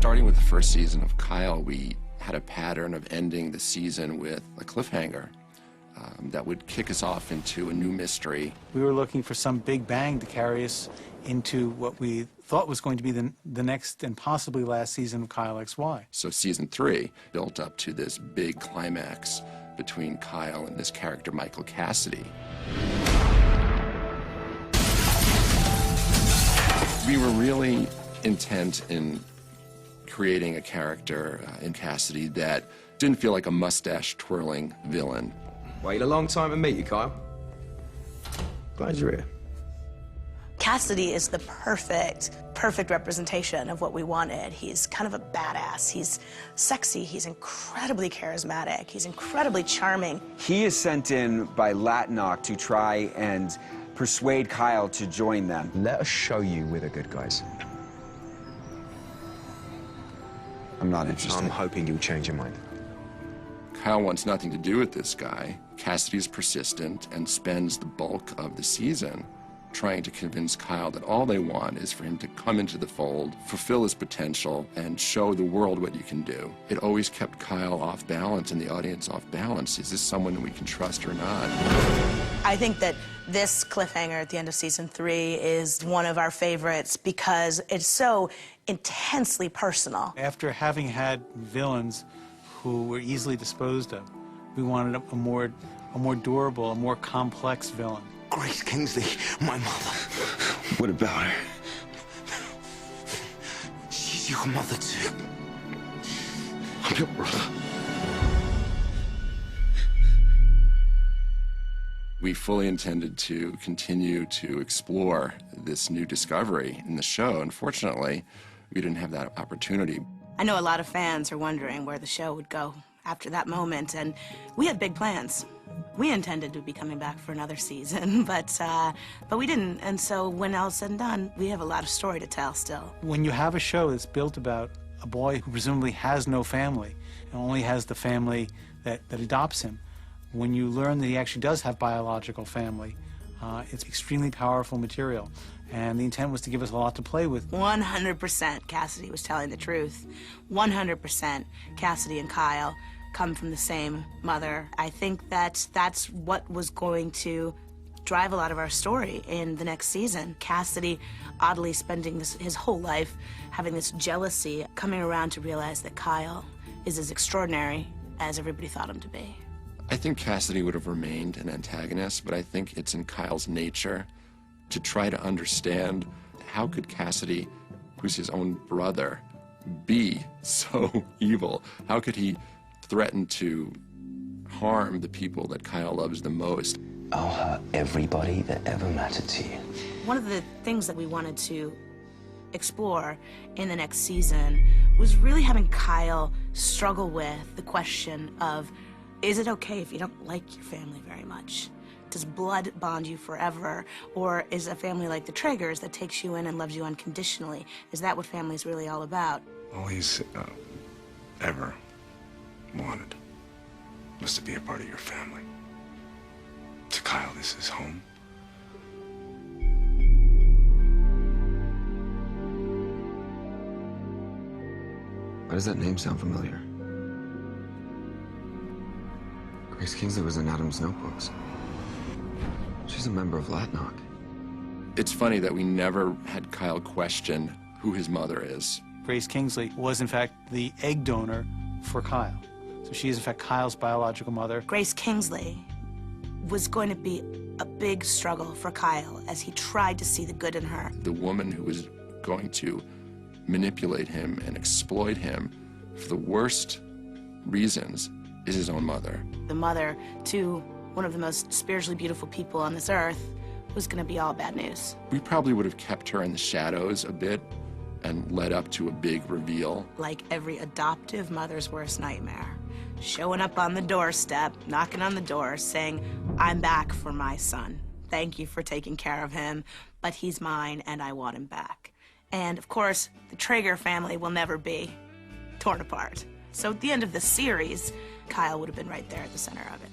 Starting with the first season of Kyle, we had a pattern of ending the season with a cliffhanger that would kick us off into a new mystery. We were looking for some big bang to carry us into what we thought was going to be the next and possibly last season of Kyle XY. So season 3 built up to this big climax between Kyle and this character, Michael Cassidy. We were really intent in creating a character in Cassidy that didn't feel like a mustache-twirling villain. Wait a long time to meet you, Kyle. Glad you're here. Cassidy is the perfect representation of what we wanted. He's kind of a badass. He's sexy. He's incredibly charismatic. He's incredibly charming. He is sent in by Latnock to try and persuade Kyle to join them. Let us show you we're the good guys. I'm not interested. I'm hoping you'll change your mind. Kyle wants nothing to do with this guy. Cassidy is persistent and spends the bulk of the season trying to convince Kyle that all they want is for him to come into the fold, fulfill his potential, and show the world what you can do. It always kept Kyle off balance and the audience off balance. Is this someone we can trust or not? I think that this cliffhanger at the end of season 3 is one of our favorites because it's so intensely personal. After having had villains who were easily disposed of, we wanted a more durable, a more complex villain. Grace Kingsley, my mother. What about her? She's your mother, too. I'm your brother. We fully intended to continue to explore this new discovery in the show. Unfortunately, we didn't have that opportunity. I know a lot of fans are wondering where the show would go after that moment, and we had big plans. We intended to be coming back for another season, but we didn't. And so when all said and done, we have a lot of story to tell still. When you have a show that's built about a boy who presumably has no family and only has the family that adopts him, when you learn that he actually does have biological family, it's extremely powerful material. And the intent was to give us a lot to play with. 100% Cassidy was telling the truth. 100% Cassidy and Kyle come from the same mother. I think that's what was going to drive a lot of our story in the next season. Cassidy, oddly spending his whole life having this jealousy, coming around to realize that Kyle is as extraordinary as everybody thought him to be. I think Cassidy would have remained an antagonist, but I think it's in Kyle's nature to try to understand how could Cassidy, who's his own brother, be so evil? How could he threaten to harm the people that Kyle loves the most? I'll hurt everybody that ever mattered to you. One of the things that we wanted to explore in the next season was really having Kyle struggle with the question of, is it okay if you don't like your family very much? Does blood bond you forever? Or is a family like the Traegers that takes you in and loves you unconditionally? Is that what family's really all about? All he's ever wanted was to be a part of your family. To Kyle, this is home. Why does that name sound familiar? Grace Kingsley was in Adam's notebooks. She's a member of Latnock. It's funny that we never had Kyle question who his mother is. Grace Kingsley was, in fact, the egg donor for Kyle. So she is, in fact, Kyle's biological mother. Grace Kingsley was going to be a big struggle for Kyle as he tried to see the good in her. The woman who was going to manipulate him and exploit him for the worst reasons is his own mother. The mother to one of the most spiritually beautiful people on this earth was going to be all bad news. We probably would have kept her in the shadows a bit and led up to a big reveal. Like every adoptive mother's worst nightmare. Showing up on the doorstep, knocking on the door, saying, I'm back for my son. Thank you for taking care of him, but he's mine and I want him back. And of course, the Traeger family will never be torn apart. So at the end of the series, Kyle would have been right there at the center of it.